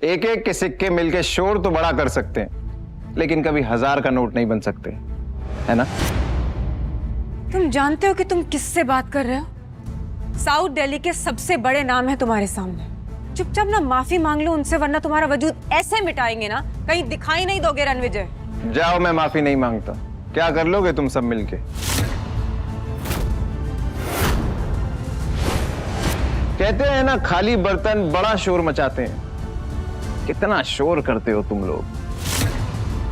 एक एक के सिक्के मिलके शोर तो बड़ा कर सकते हैं, लेकिन कभी 1000 का नोट नहीं बन सकते, है ना? तुम जानते हो कि तुम किससे बात कर रहे हो? साउथ दिल्ली के सबसे बड़े नाम है तुम्हारे सामने। चुपचाप ना माफी मांग लो उनसे, वरना तुम्हारा वजूद ऐसे मिटाएंगे ना, कहीं दिखाई नहीं दोगे रणविजय। जाओ, मैं माफी नहीं मांगता। क्या कर लोगे तुम सब मिलके? कहते हैं ना, खाली बर्तन बड़ा शोर मचाते हैं। कितना शोर करते हो तुम लोग।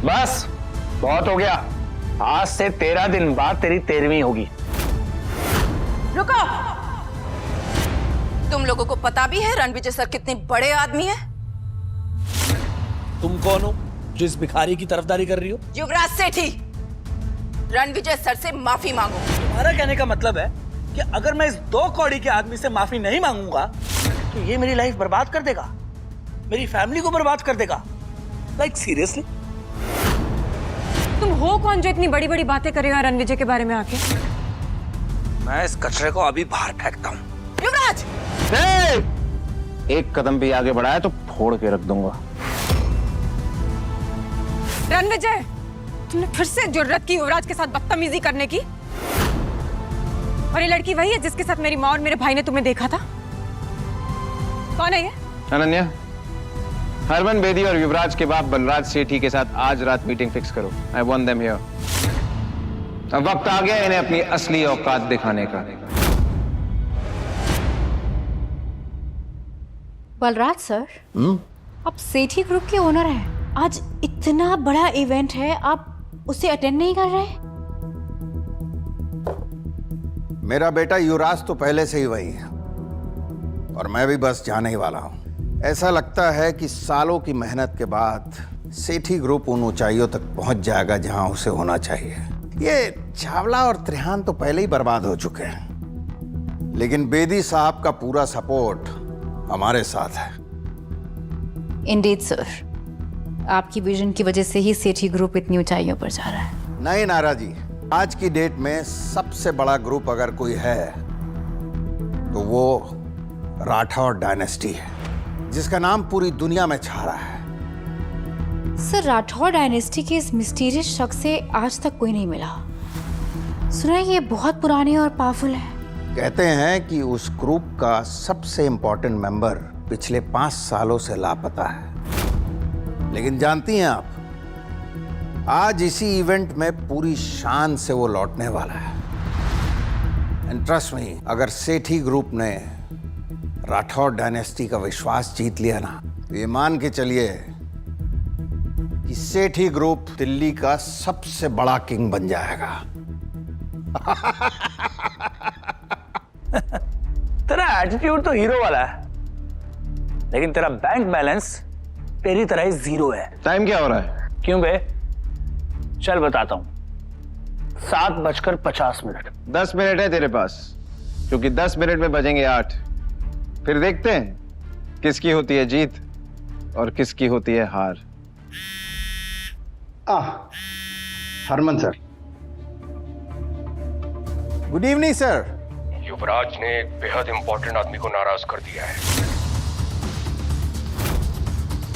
बस बहुत हो गया। आज से 13 दिन बाद तेरी 13वीं होगी। रुको, तुम लोगों को पता भी है रणविजय सर कितने बड़े आदमी हैं? तुम कौन हो जो इस भिखारी की तरफदारी कर रही हो? युवराज सेठी, रणविजय सर से माफी मांगो। तुम्हारा कहने का मतलब है कि अगर मैं इस 2 कौड़ी के आदमी से माफी नहीं मांगूंगा तो ये मेरी लाइफ बर्बाद कर देगा, मेरी फैमिली को बर्बाद कर देगा। Like seriously? तुम हो कौन जो इतनी बड़ी बड़ी बातें करेगा रणविजय के बारे में आके? मैं इस कचरे को अभी बाहर फेंकता हूँ। युवराज! एक कदम भी आगे बढ़ाया तो फोड़ के रख दूंगा। रणविजय, तुमने फिर से जुर्रत की युवराज के साथ बदतमीजी करने की? और ये लड़की वही है जिसके साथ मेरी माँ और मेरे भाई ने तुम्हें देखा था? कौन है ये? अनन्या, हरमन बेदी और युवराज के बाप बलराज सेठी के साथ आज रात मीटिंग फिक्स करो। I want them here. अब वक्त आ गया इन्हें अपनी असली औकात दिखाने का। बलराज सर, आप सेठी ग्रुप के ओनर हैं। आज इतना बड़ा इवेंट है, आप उसे अटेंड नहीं कर रहे? मेरा बेटा युवराज तो पहले से ही वही है और मैं भी बस जाने ही वाला हूं। ऐसा लगता है कि सालों की मेहनत के बाद सेठी ग्रुप उन ऊंचाइयों तक पहुंच जाएगा जहां उसे होना चाहिए। ये चावला और त्रिहान तो पहले ही बर्बाद हो चुके हैं, लेकिन बेदी साहब का पूरा सपोर्ट हमारे साथ है। इंडीड सर, आपकी विजन की वजह से ही सेठी ग्रुप इतनी ऊंचाइयों पर जा रहा है। नहीं नारा जी, आज की डेट में सबसे बड़ा ग्रुप अगर कोई है तो वो राठौर डायनेस्टी है, जिसका नाम पूरी दुनिया में छा रहा है। सर, राठौर डायनेस्टी के इस मिस्टीरियस शख्स से आज तक कोई नहीं मिला। सुना है ये बहुत पुराने और पावरफुल है। कहते हैं कि उस ग्रुप का सबसे इंपॉर्टेंट मेंबर पिछले 5 सालों से लापता है। लेकिन जानती हैं आप, आज इसी इवेंट में पूरी शान से वो लौटने वाला है। एंड ट्रस्ट मी, अगर सेठी ग्रुप ने राठौर डायनेस्टी का विश्वास जीत लिया ना, तो ये मान के चलिए कि सेठी ग्रुप दिल्ली का सबसे बड़ा किंग बन जाएगा। तेरा एटीट्यूड तो हीरो वाला है, लेकिन तेरा बैंक बैलेंस तेरी तरह ही 0 है। टाइम क्या हो रहा है? क्यों बे? चल बताता हूं। 7:50। 10 मिनट है तेरे पास, क्योंकि 10 मिनट में बजेंगे 8। फिर देखते हैं किसकी होती है जीत और किसकी होती है हार। Harman sir, good evening sir. Yuvraj ने एक बेहद इंपॉर्टेंट आदमी को नाराज कर दिया है।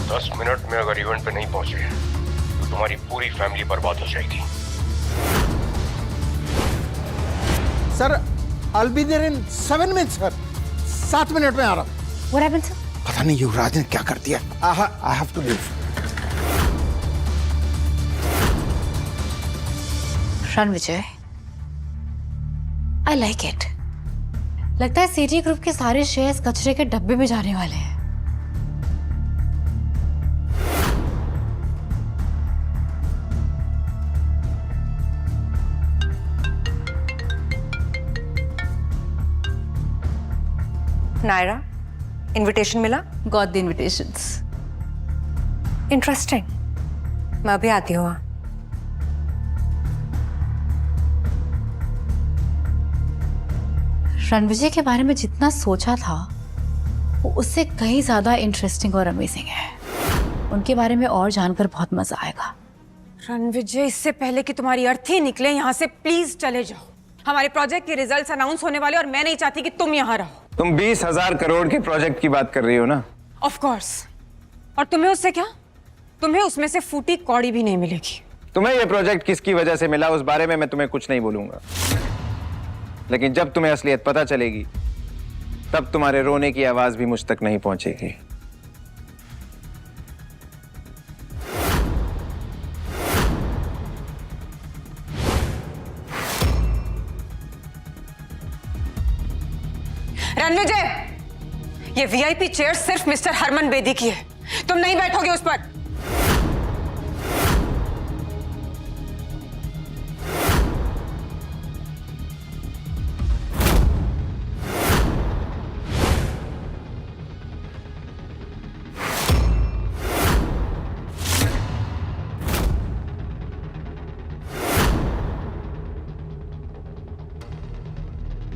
10 मिनट में अगर इवेंट पे नहीं पहुंचे तो तुम्हारी पूरी फैमिली बर्बाद हो जाएगी। Sir, I'll be there in 7 minutes sir. 7 minute में आ रहा हूं। What happened, sir? पता नहीं युवराज ने क्या कर दिया। I have to leave। Ranvijay, I like it। लगता है सेठी ग्रुप के सारे शेयर्स कचरे के डब्बे में जाने वाले हैं। नायरा, इनविटेशन मिला? Got the invitations। इंटरेस्टिंग। मैं अभी आती हूँ। रणविजय के बारे में जितना सोचा था वो उससे कहीं ज्यादा इंटरेस्टिंग और अमेजिंग है। उनके बारे में और जानकर बहुत मजा आएगा। रणविजय, इससे पहले कि तुम्हारी अर्थी निकले यहाँ से, प्लीज चले जाओ। हमारे प्रोजेक्ट के रिजल्ट्स अनाउंस होने वाले और मैं नहीं चाहती कि तुम यहाँ रहो। तुम 20,000 करोड़ के प्रोजेक्ट की बात कर रही हो ना? Of course. और तुम्हें उससे क्या? तुम्हें उसमें से फूटी कौड़ी भी नहीं मिलेगी। तुम्हें यह प्रोजेक्ट किसकी वजह से मिला उस बारे में मैं तुम्हें कुछ नहीं बोलूंगा, लेकिन जब तुम्हें असलियत पता चलेगी तब तुम्हारे रोने की आवाज भी मुझ तक नहीं पहुंचेगी। रणविजय, ये वीआईपी चेयर सिर्फ मिस्टर हरमन बेदी की है, तुम नहीं बैठोगे उस पर।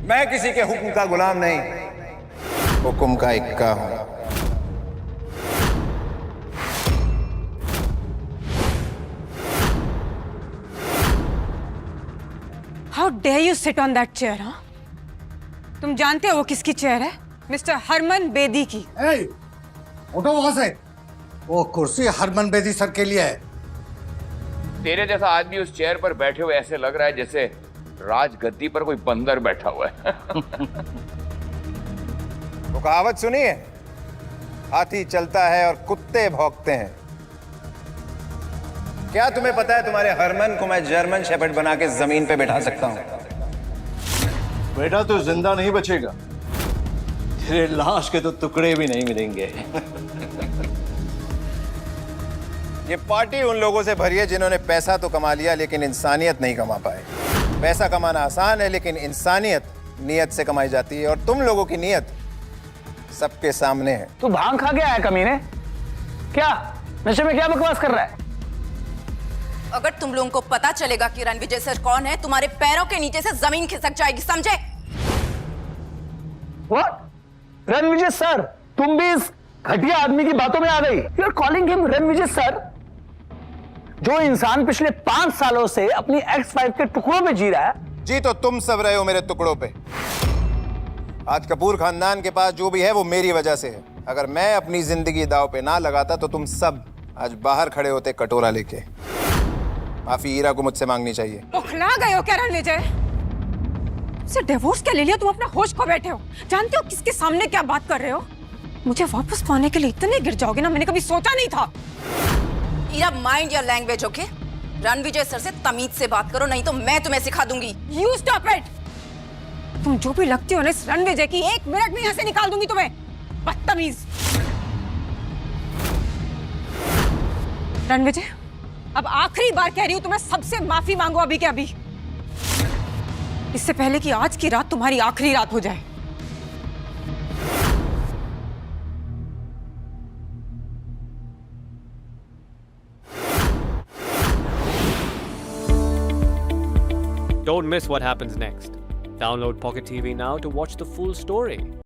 मैं किसी के हुक्म का गुलाम नहीं, हुक्म का इक्का हूं। How dare you sit on that chair? हाँ, तुम जानते हो वो किसकी चेयर है? मिस्टर हरमन बेदी की। उठो वहां से, वो कुर्सी हरमन बेदी सर के लिए है। तेरे जैसा आदमी उस चेयर पर बैठे हुए ऐसे लग रहा है जैसे राजगद्दी पर कोई बंदर बैठा हुआ है। वो कहावत सुनी है, हाथी चलता है और कुत्ते भौंकते हैं। क्या तुम्हें पता है तुम्हारे हरमन को मैं जर्मन शेफर्ड बना के जमीन पे बैठा सकता हूं? बेटा तो जिंदा नहीं बचेगा, तेरे लाश के तो टुकड़े भी नहीं मिलेंगे। ये पार्टी उन लोगों से भरी है जिन्होंने पैसा तो कमा लिया लेकिन इंसानियत नहीं कमा पाए। पैसा कमाना आसान है लेकिन इंसानियत नियत से कमाई जाती है, और तुम लोगों की नियत सबके सामने है। तू भांग खा गया है कमीने? क्या नशे में क्या बकवास कर रहा है? अगर तुम लोगों को पता चलेगा कि रणविजय सर कौन है, तुम्हारे पैरों के नीचे से जमीन खिसक जाएगी, समझे? What? रणविजय सर? तुम भी इस घटिया आदमी की बातों में आ गई? You are calling him Ranvijay sir? जो इंसान पिछले 5 सालों से अपनी एक्स वाइफ के टुकड़ों में जी रहा है। जी तो तुम सब रहे हो मेरे टुकड़ों पे। आज कपूर खानदान के पास जो भी है वो मेरी वजह से है। अगर मैं अपनी जिंदगी दांव पे ना लगाता तो तुम सब आज बाहर खड़े होते कटोरा लेके। माफी हीरा को मुझसे मांगनी चाहिए। उखला गए हो क्या रणविजय? तुमसे डिवोर्स क्या ले लिया? तुम अपना होश खो बैठे हो। जानते हो किसके सामने क्या बात कर रहे हो? मुझे वापस पाने के लिए इतने गिर जाओगे ना, मैंने कभी सोचा नहीं था। Ira, mind your language, okay? Ranvijay sir से तमीज से बात करो, नहीं तो मैं तुम्हें सिखा दूंगी। You stop it. तुम जो भी लगती हो ना इस रणविजय की, 1 मिनट में यहाँ से निकाल दूंगी तुम्हें, बदतमीज। रणविजय, अब आखिरी बार कह रही हूं तुम्हें, सबसे माफी मांगो अभी के अभी, इससे पहले कि आज की रात तुम्हारी आखिरी रात हो जाए। Don't miss what happens next. Download Pocket TV now to watch the full story.